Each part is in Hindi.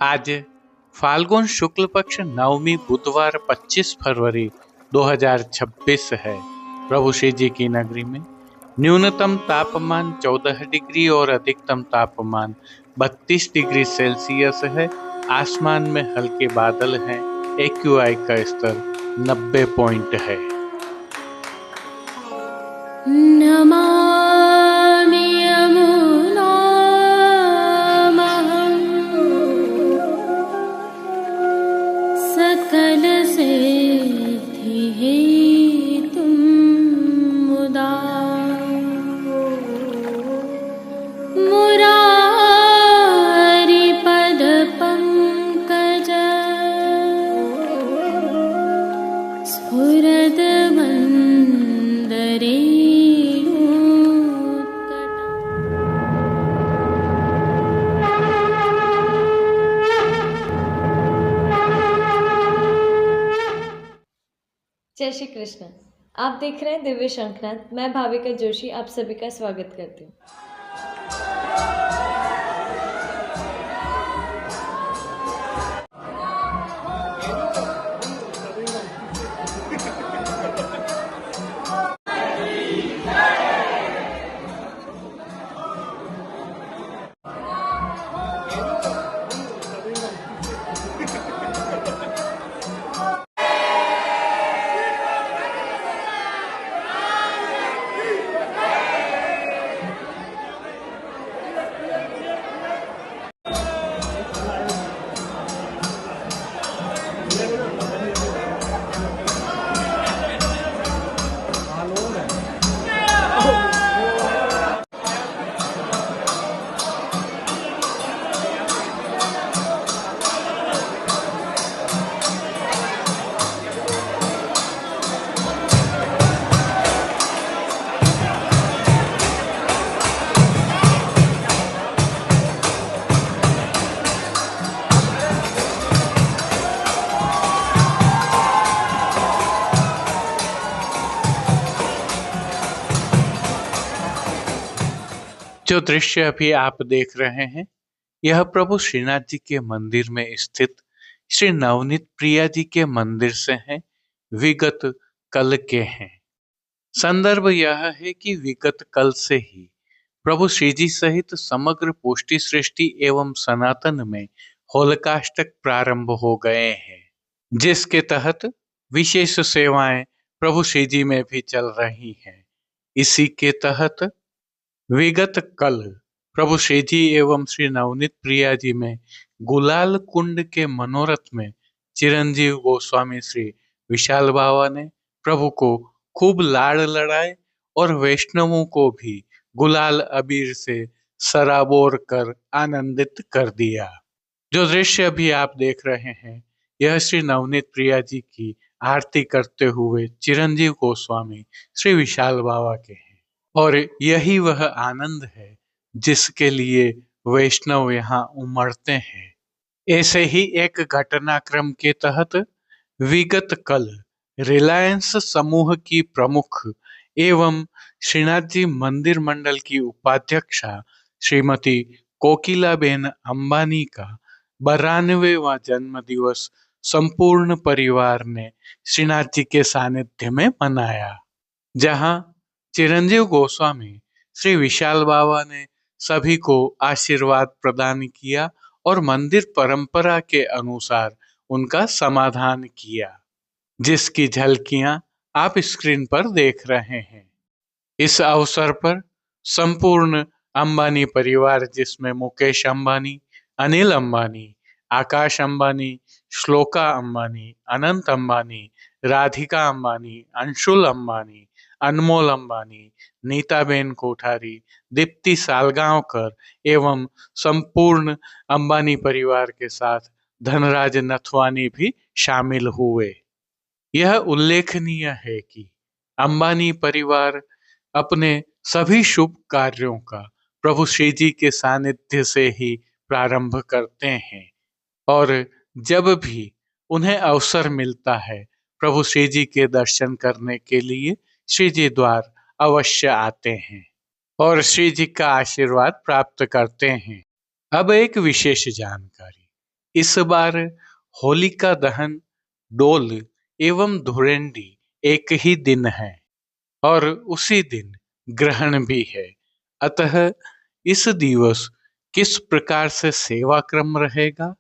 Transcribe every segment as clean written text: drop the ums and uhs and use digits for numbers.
आज फाल्गुन शुक्ल पक्ष नवमी बुधवार 25 फरवरी 2026 है। प्रभु श्री जी की नगरी में न्यूनतम तापमान 14 डिग्री और अधिकतम तापमान 32 डिग्री सेल्सियस है। आसमान में हल्के बादल हैं। AQI का स्तर 90 पॉइंट है। नमामि यमुनामहं सकलसिद्धिहेतुं मुदा मुरारिपदपङ्कज स्फुरद्वन्दरे जय श्री कृष्ण। आप देख रहे हैं दिव्य शंखनाद। मैं भाविका जोशी आप सभी का स्वागत करती हूँ। जो दृश्य अभी आप देख रहे हैं यह प्रभु श्रीनाथ जी के मंदिर में स्थित श्री नवनीत प्रिया जी के मंदिर से हैं। विगत कल के हैं। संदर्भ यह है कि विगत कल से ही प्रभु श्री जी सहित समग्र पुष्टि सृष्टि एवं सनातन में होलकाष्टक प्रारंभ हो गए हैं, जिसके तहत विशेष सेवाएं प्रभु श्री जी में भी चल रही हैं। इसी के तहत विगत कल प्रभु श्री जी एवं श्री नवनीत प्रिया जी में गुलाल कुंड के मनोरथ में चिरंजीव गोस्वामी श्री विशाल बाबा ने प्रभु को खूब लाड़ लड़ाए और वैष्णवों को भी गुलाल अबीर से सराबोर कर आनंदित कर दिया। जो दृश्य अभी आप देख रहे हैं यह श्री नवनीत प्रिया जी की आरती करते हुए चिरंजीव गोस्वामी श्री विशाल बाबा के हैं और यही वह आनंद है जिसके लिए वैष्णव यहाँ उमड़ते हैं। ऐसे ही एक घटनाक्रम के तहत विगत कल रिलायंस समूह की प्रमुख एवं श्रीनाथ जी मंदिर मंडल की उपाध्यक्षा श्रीमती कोकिलाबेन अंबानी का 92वां जन्म दिवस संपूर्ण परिवार ने श्रीनाथ जी के सानिध्य में मनाया, जहां चिरंजीव गोस्वामी श्री विशाल बाबा ने सभी को आशीर्वाद प्रदान किया और मंदिर परंपरा के अनुसार उनका समाधान किया, जिसकी झलकियां आप स्क्रीन पर देख रहे हैं। इस अवसर पर संपूर्ण अंबानी परिवार, जिसमें मुकेश अंबानी, अनिल अंबानी, आकाश अंबानी, श्लोका अंबानी, अनंत अंबानी, राधिका अंबानी, अंशुल अंबानी, अनमोल अंबानी, नीताबेन कोठारी, दीप्ति सालगांवकर एवं संपूर्ण अंबानी परिवार के साथ धनराज नथवानी भी शामिल हुए। यह उल्लेखनीय है कि अंबानी परिवार अपने सभी शुभ कार्यों का प्रभु श्री जी के सानिध्य से ही प्रारंभ करते हैं और जब भी उन्हें अवसर मिलता है प्रभु श्री जी के दर्शन करने के लिए श्री जी द्वार अवश्य आते हैं और श्री जी का आशीर्वाद प्राप्त करते हैं। अब एक विशेष जानकारी, इस बार होलिका दहन, डोल एवं धुरेंडी एक ही दिन है और उसी दिन ग्रहण भी है। अतः इस दिवस किस प्रकार से सेवा क्रम रहेगा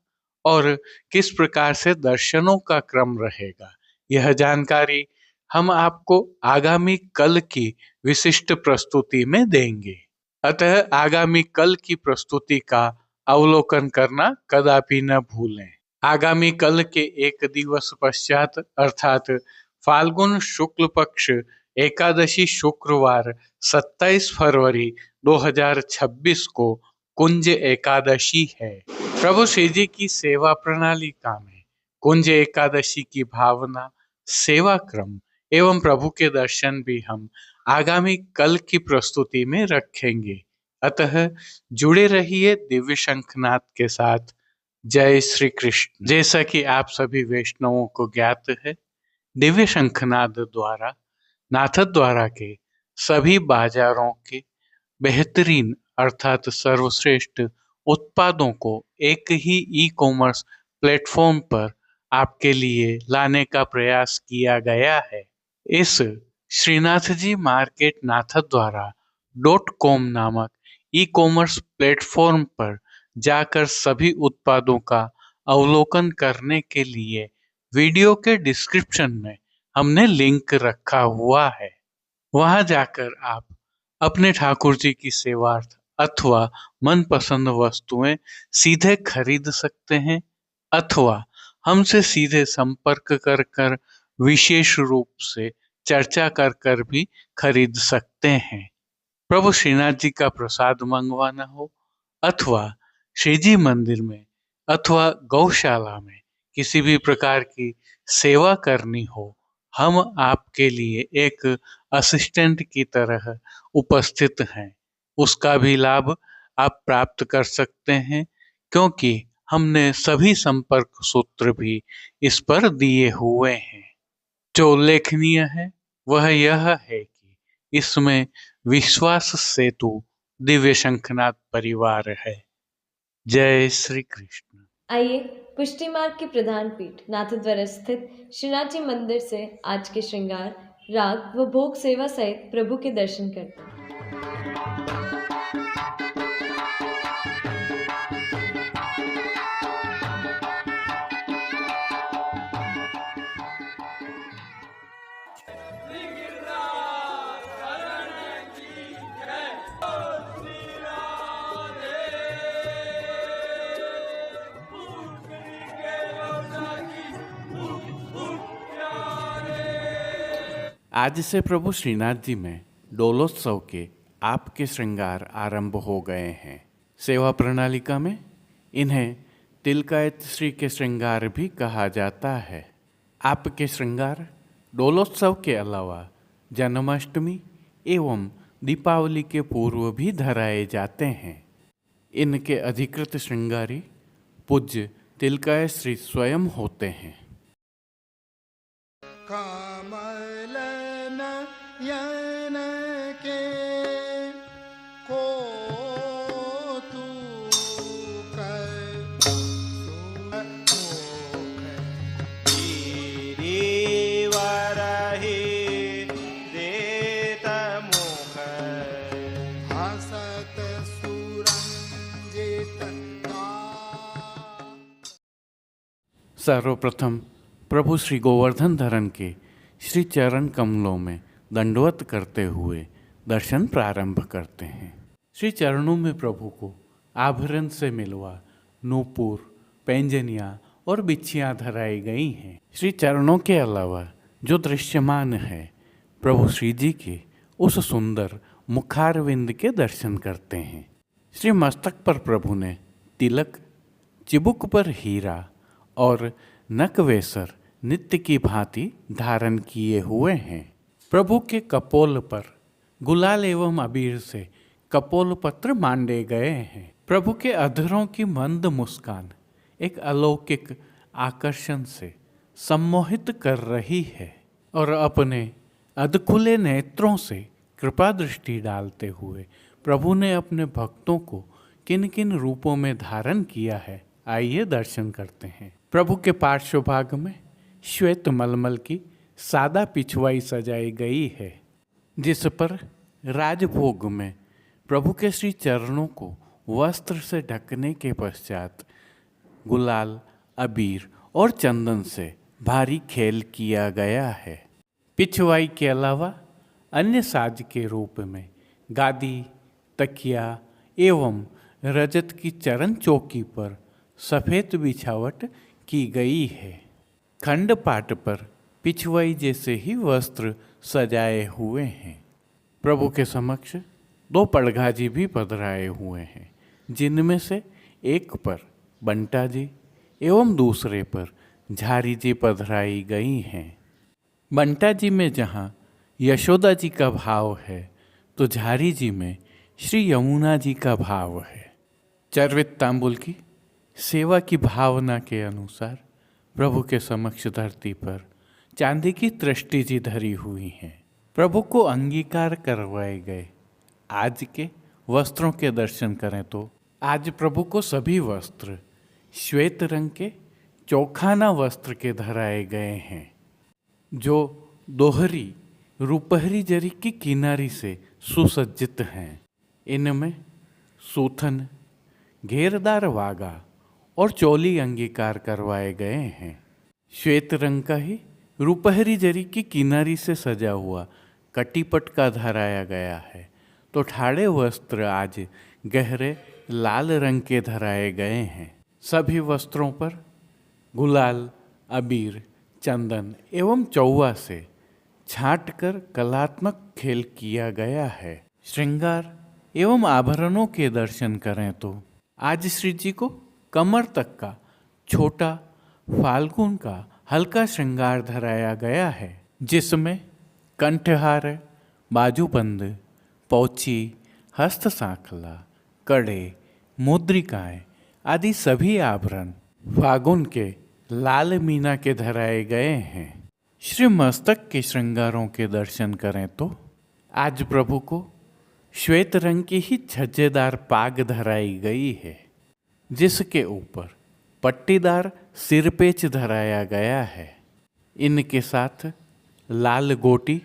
और किस प्रकार से दर्शनों का क्रम रहेगा, यह जानकारी हम आपको आगामी कल की विशिष्ट प्रस्तुति में देंगे। अतः आगामी कल की प्रस्तुति का अवलोकन करना कदापि न भूलें। आगामी कल के एक दिवस पश्चात अर्थात फाल्गुन शुक्ल पक्ष एकादशी शुक्रवार 27 फरवरी 2026 को कुंज एकादशी है। प्रभु श्री जी की सेवा प्रणालिका में कुंज एकादशी की भावना, सेवा क्रम एवं प्रभु के दर्शन भी हम आगामी कल की प्रस्तुति में रखेंगे। अतः जुड़े रहिए दिव्य शंखनाद के साथ। जय श्री कृष्ण। जैसा कि आप सभी वैष्णवों को ज्ञात है, दिव्य शंखनाद द्वारा नाथद्वारा के सभी बाजारों के बेहतरीन अर्थात सर्वश्रेष्ठ उत्पादों को एक ही ई कॉमर्स प्लेटफॉर्म पर आपके लिए लाने का प्रयास किया गया है। इस श्रीनाथ जी मार्केट नाथद्वारा .com नामक ई कॉमर्स प्लेटफॉर्म पर जाकर सभी उत्पादों का अवलोकन करने के लिए वीडियो के डिस्क्रिप्शन में हमने लिंक रखा हुआ है। वहां जाकर आप अपने ठाकुर जी की सेवार्थ अथवा मनपसंद वस्तुएं सीधे खरीद सकते हैं अथवा हमसे सीधे संपर्क कर कर विशेष रूप से चर्चा कर कर भी खरीद सकते हैं। प्रभु श्रीनाथ जी का प्रसाद मंगवाना हो अथवा श्री जी मंदिर में अथवा गौशाला में किसी भी प्रकार की सेवा करनी हो, हम आपके लिए एक असिस्टेंट की तरह उपस्थित हैं। उसका भी लाभ आप प्राप्त कर सकते हैं, क्योंकि हमने सभी संपर्क सूत्र भी इस पर दिए हुए हैं। जो उल्लेखनीय है वह यह है कि इसमें विश्वास सेतु दिव्य शंखनाद परिवार है। जय श्री कृष्ण। आइए पुष्टि मार्ग की प्रधान पीठ नाथद्वारा स्थित श्रीनाथ जी मंदिर से आज के श्रृंगार, राग व भोग सेवा सहित प्रभु के दर्शन करते हैं। आज से प्रभु श्रीनाथ जी में डोलोत्सव के आपके श्रृंगार आरंभ हो गए हैं। सेवा प्रणालिका में इन्हें तिलकायत श्री के श्रृंगार भी कहा जाता है। आपके श्रृंगार डोलोत्सव के अलावा जन्माष्टमी एवं दीपावली के पूर्व भी धराए जाते हैं। इनके अधिकृत श्रृंगारी पूज्य तिलकायत श्री स्वयं होते हैं। यन के को तू कर वरहि देत मुख हसत सुरंजित। सर्वप्रथम प्रभु श्री गोवर्धन धरन के श्री चरण कमलों में दंडवत करते हुए दर्शन प्रारंभ करते हैं। श्री चरणों में प्रभु को आभरण से मिलवा नूपुर, पैंजनियाँ और बिच्छियाँ धराई गई हैं। श्री चरणों के अलावा जो दृश्यमान है, प्रभु श्री जी के उस सुंदर मुखारविंद के दर्शन करते हैं। श्री मस्तक पर प्रभु ने तिलक, चिबुक पर हीरा और नकवेसर नित्य की भांति धारण किए हुए हैं। प्रभु के कपोल पर गुलाल एवं अबीर से कपोल पत्र मांडे गए हैं। प्रभु के अधरों की मंद मुस्कान एक अलौकिक आकर्षण से सम्मोहित कर रही है और अपने अधखुले नेत्रों से कृपा दृष्टि डालते हुए प्रभु ने अपने भक्तों को किन किन रूपों में धारण किया है, आइए दर्शन करते हैं। प्रभु के पार्श्व भाग में श्वेत मलमल की सादा पिछवाई सजाई गई है, जिस पर राजभोग में प्रभु के श्री चरणों को वस्त्र से ढकने के पश्चात गुलाल, अबीर और चंदन से भारी खेल किया गया है। पिछवाई के अलावा अन्य साज के रूप में गादी, तकिया एवं रजत की चरण चौकी पर सफ़ेद बिछावट की गई है। खंड पाट पर पिछवाई जैसे ही वस्त्र सजाए हुए हैं। प्रभु के समक्ष 2 पड़घाजी भी पधराए हुए हैं, जिनमें से एक पर बंटा जी एवं दूसरे पर झारी जी पधराई गई हैं। बंटा जी में जहाँ यशोदा जी का भाव है, तो झारी जी में श्री यमुना जी का भाव है। चर्वित तांबुल की सेवा की भावना के अनुसार प्रभु के समक्ष धरती पर चांदी की तृष्टि जी धरी हुई हैं। प्रभु को अंगीकार करवाए गए आज के वस्त्रों के दर्शन करें तो आज प्रभु को सभी वस्त्र श्वेत रंग के चौखाना वस्त्र के धराए गए हैं, जो दोहरी रुपहरी जरी की किनारी से सुसज्जित हैं। इनमें सूथन, घेरदार वागा और चोली अंगीकार करवाए गए हैं। श्वेत रंग का ही रुपहरी जरी की किनारी से सजा हुआ कटीपट का धराया गया है, तो ठाड़े वस्त्र आज गहरे लाल रंग के धराए गए हैं। सभी वस्त्रों पर गुलाल, अबीर, चंदन एवं चौवा से छांट कर कलात्मक खेल किया गया है। श्रृंगार एवं आभरणों के दर्शन करें तो आज श्री जी को कमर तक का छोटा फाल्गुन का हल्का श्रृंगार धराया गया है, जिसमें कंठहार, बाजूबंद, पौची, हस्त सांखला, कड़े, मुद्रिकाएं आदि सभी आभरण फागुन के लाल मीना के धराए गए हैं। श्री मस्तक के श्रृंगारों के दर्शन करें तो आज प्रभु को श्वेत रंग की ही छज्जेदार पाग धराई गई है, जिसके ऊपर पट्टीदार सिरपेच धराया गया है। इनके साथ लाल गोटी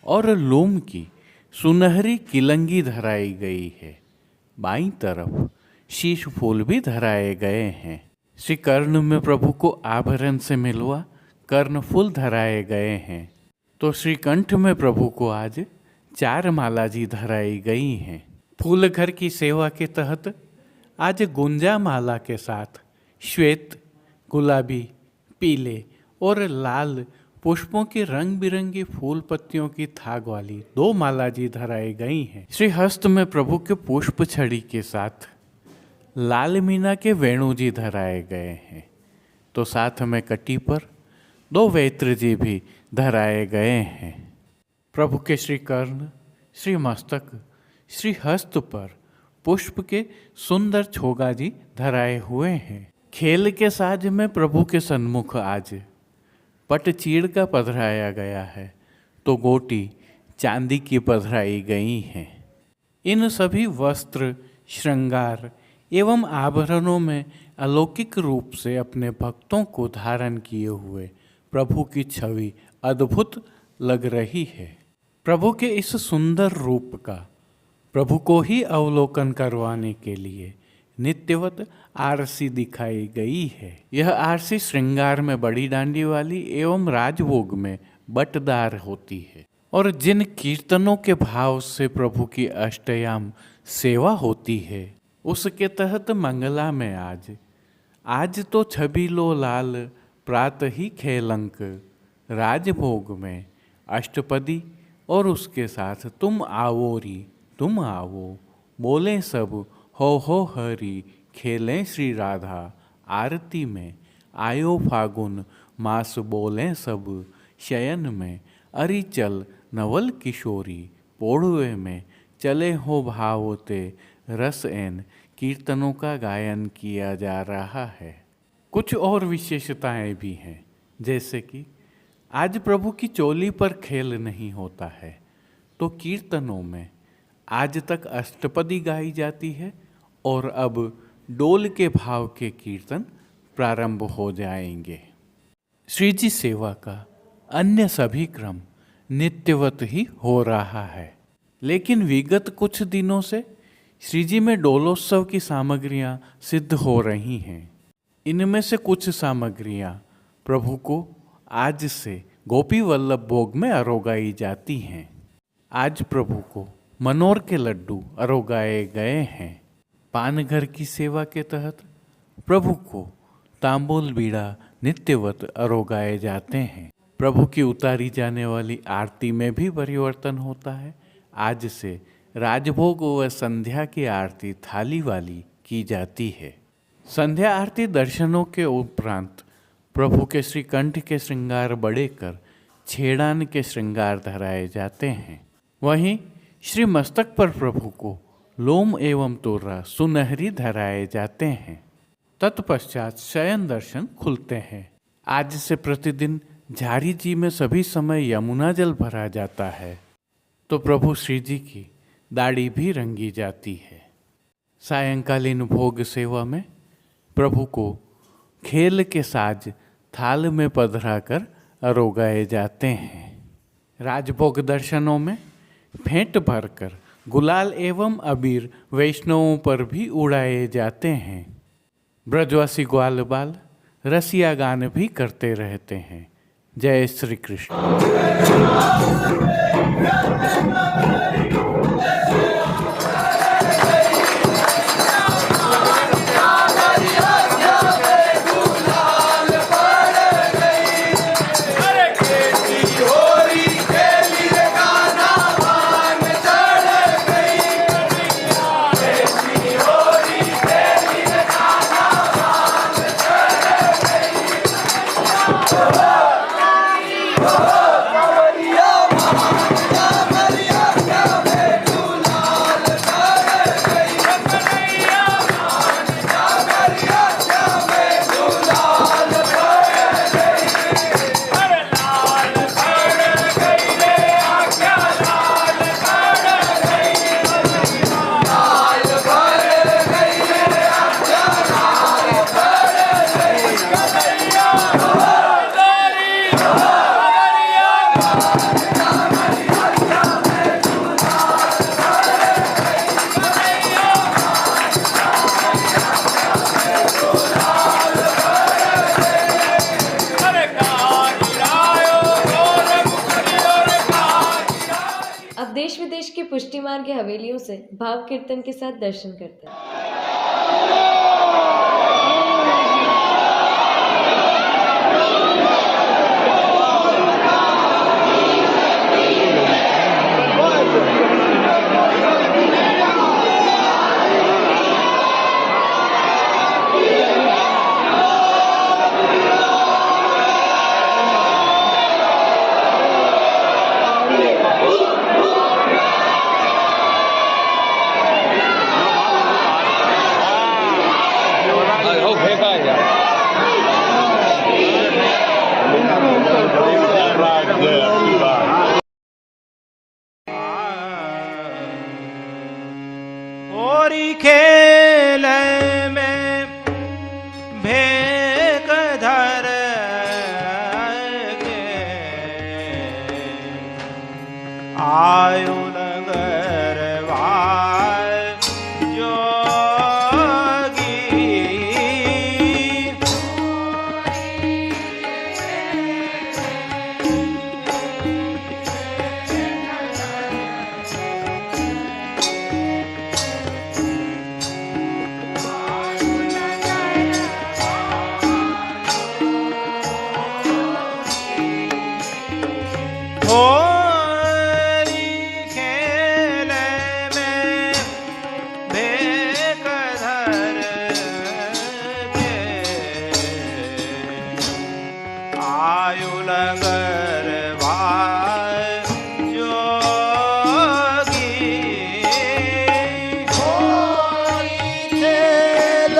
और लूम की सुनहरी किलंगी धराई गई है। बाईं तरफ शीश फूल भी धराए गए हैं। श्री कर्ण में प्रभु को आभरण से मिलवा कर्ण फूल धराए गए हैं, तो श्री कंठ में प्रभु को आज 4 माला जी धराई गई हैं। फूल घर की सेवा के तहत आज गुंजा माला के साथ श्वेत, गुलाबी, पीले और लाल पुष्पों की रंग बिरंगी फूल पत्तियों की थाग वाली 2 माला जी धराई गई हैं। श्री हस्त में प्रभु के पुष्प छड़ी के साथ लाल मीना के वेणु जी धराए गए हैं, तो साथ में कटी पर 2 वेत्र जी भी धराए गए हैं। प्रभु के श्री कर्ण, श्री मस्तक, श्री हस्त पर पुष्प के सुंदर छोगा जी धराए हुए हैं। खेल के साज में प्रभु के सन्मुख आज पट चीड़ का पधराया गया है, तो गोटी चांदी की पधराई गई हैं। इन सभी वस्त्र, श्रृंगार एवं आभरणों में अलौकिक रूप से अपने भक्तों को धारण किए हुए प्रभु की छवि अद्भुत लग रही है। प्रभु के इस सुंदर रूप का प्रभु को ही अवलोकन करवाने के लिए नित्यवत आरसी दिखाई गई है। यह आरसी श्रृंगार में बड़ी डांडी वाली एवं राजभोग में बटदार होती है, और जिन कीर्तनों के भाव से प्रभु की अष्टयाम सेवा होती है, उसके तहत मंगला में आज तो छबीलो लाल प्रात ही खेलंक, राजभोग में अष्टपदी और उसके साथ तुम आवो री तुम आवो, बोले सब हो हरि, खेलें श्री राधा, आरती में आयो फागुन मास, बोलें सब शयन में अरि चल नवल किशोरी, पोड़ुए में चले हो भावते रस एन, कीर्तनों का गायन किया जा रहा है। कुछ और विशेषताएं भी हैं, जैसे कि आज प्रभु की चोली पर खेल नहीं होता है, तो कीर्तनों में आज तक अष्टपदी गाई जाती है और अब डोल के भाव के कीर्तन प्रारंभ हो जाएंगे। श्री जी सेवा का अन्य सभी क्रम नित्यवत ही हो रहा है, लेकिन विगत कुछ दिनों से श्री जी में डोलोत्सव की सामग्रियां सिद्ध हो रही हैं। इनमें से कुछ सामग्रियां प्रभु को आज से गोपी वल्लभ भोग में अरोगाई जाती हैं। आज प्रभु को मनोर के लड्डू अरोगाए गए हैं। पानघर की सेवा के तहत प्रभु को तांबूल बीड़ा नित्यवत अरोगाए जाते हैं। प्रभु की उतारी जाने वाली आरती में भी परिवर्तन होता है। आज से राजभोग व संध्या की आरती थाली वाली की जाती है। संध्या आरती दर्शनों के उपरांत प्रभु के श्रीकंठ के श्रृंगार बड़े कर छेड़ान के श्रृंगार धराए जाते हैं। वहीं श्री मस्तक पर प्रभु को लोम एवं तोर्रा सुनहरी धराए जाते हैं। तत्पश्चात शयन दर्शन खुलते हैं। आज से प्रतिदिन झारी जी में सभी समय यमुना जल भरा जाता है, तो प्रभु श्री जी की दाढ़ी भी रंगी जाती है। सायंकालीन भोग सेवा में प्रभु को खेल के साज थाल में पधरा कर अरोगाए जाते हैं। राजभोग दर्शनों में फेंट भरकर गुलाल एवं अबीर वैष्णवों पर भी उड़ाए जाते हैं। ब्रजवासी ग्वाल बाल रसिया गान भी करते रहते हैं। जय श्री कृष्ण। देश विदेश की पुष्टि मार्ग हवेलियों से भाव कीर्तन के साथ दर्शन करते हैं। होरी खेल में भेक धर के आयु नगर जोगी होरी खेल में भेक धर के आयु नगर जोगी होरी खेल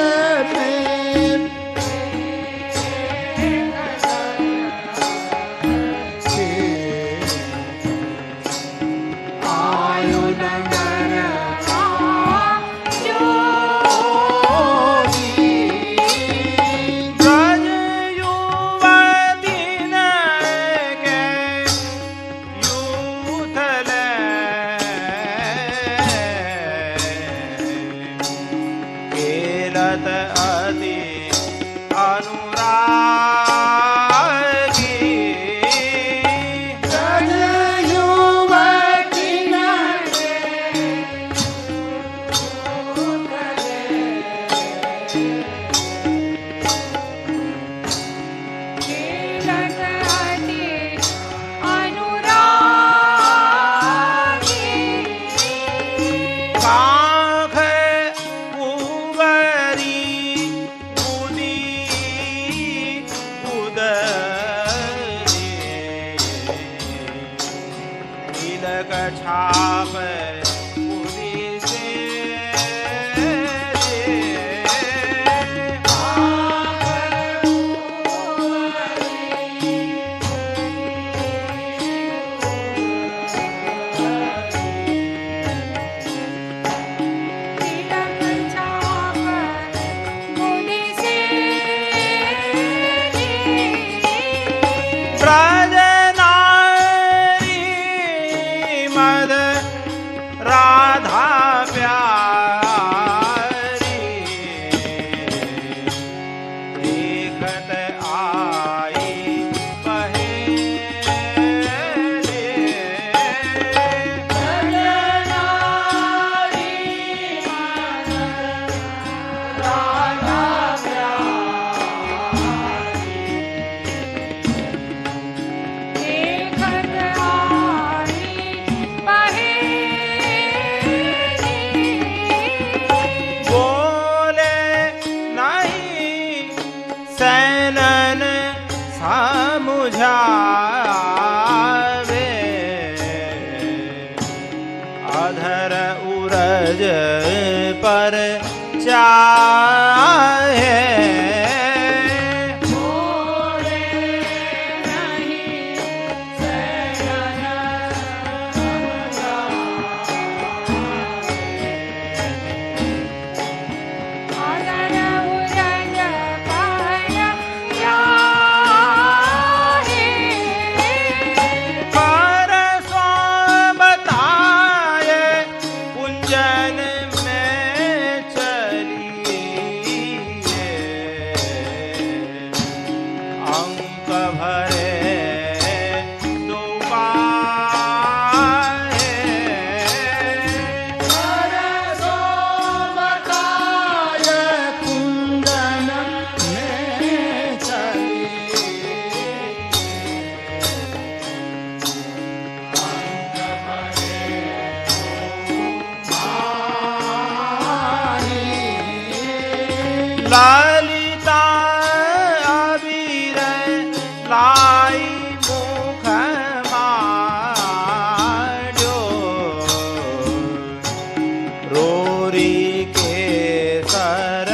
में आयु नगर नयन समुझावे अधर उरज पर चाहे ललिता अबीर लाई मुख माड्यो रोरी के सर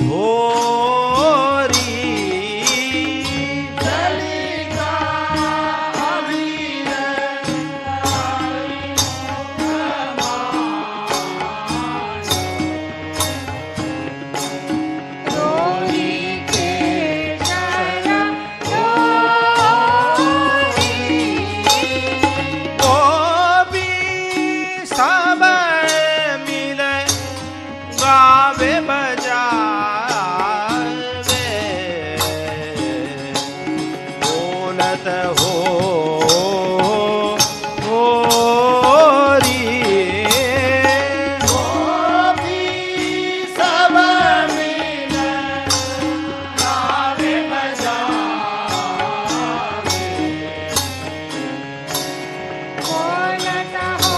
धोरी ललिता अबीर गावे बजावे बोलत हो होरी गोपी सब मिले गावे बजावे बोलत हो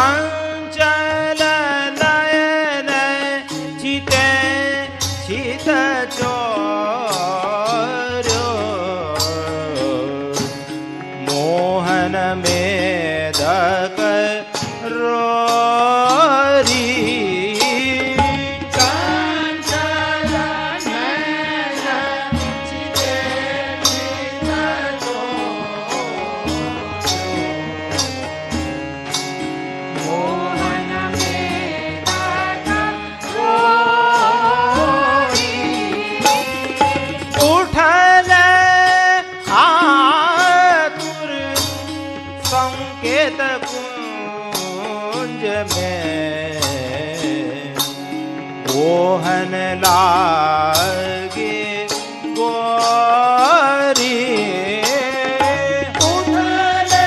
चंचल नयन चिते चित चोर्यो मोहन मेदक रोरी चंचल नयन चिते चित संकेत कुंज में ओहन लागे गोरी उठले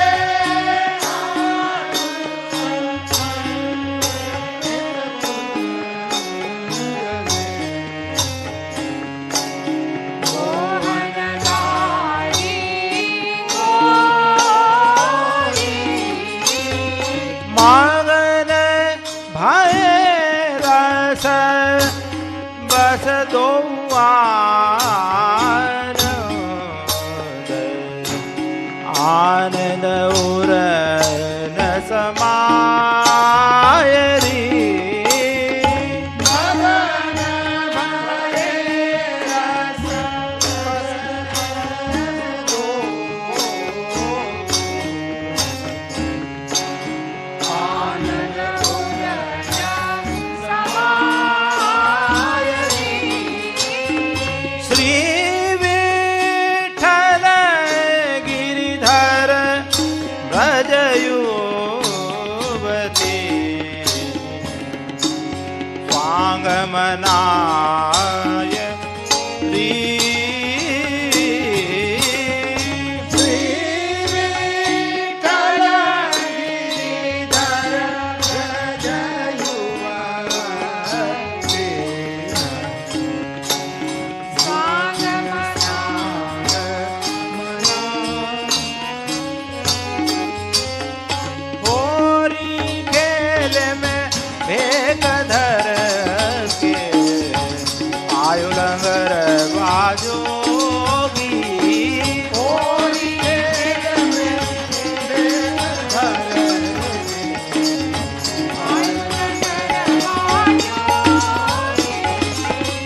मगन भय रस बस दो आनंद उर न समायरी मगन भय रस दो आनंद उर न समायरी श्री विठ्ठल गिरिधर भजयुवती स्वांगमनाय श्री विठ्ठल गिरिधर भजयुवती होरी खेल में एक धर के आयु लंगर बाजोगी होरी खेल में एक धर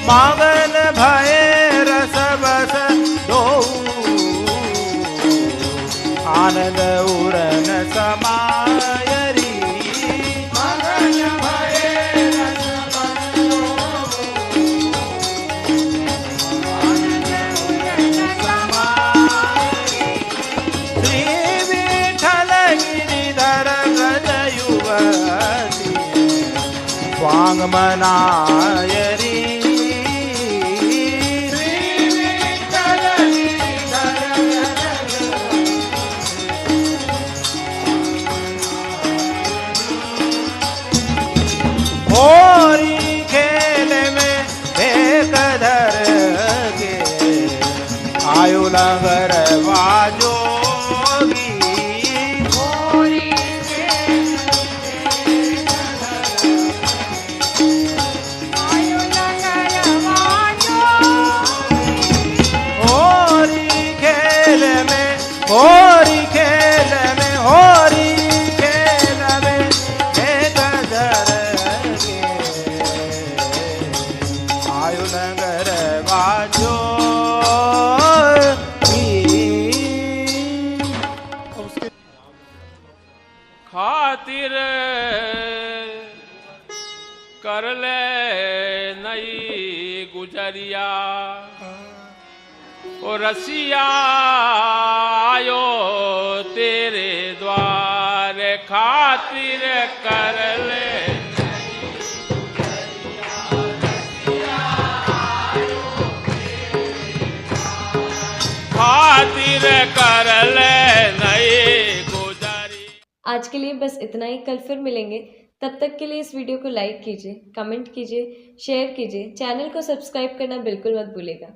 मगन भये रस बस दो आनंद उरन समायरी मगन भये रस बस श्री विठल गिरिधर गज युवती स्वांग मनायरी होरी खेल में एक धर के आयु लंगर बाजोगी होरी खेल में आयु लंगर बाजोगी होरी खेल में होरी खेल में होरी खेल में एक धर आयु लंगर बाजो खातिर कर ले नई गुजरिया ओ रसिया आयो तेरे द्वार खातिर कर ले खातिर कर ले नई गुजरी। आज के लिए बस इतना ही। कल फिर मिलेंगे। तब तक के लिए इस वीडियो को लाइक कीजिए, कमेंट कीजिए, शेयर कीजिए, चैनल को सब्सक्राइब करना बिल्कुल मत भूलिएगा।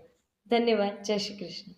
धन्यवाद। जय श्री कृष्ण।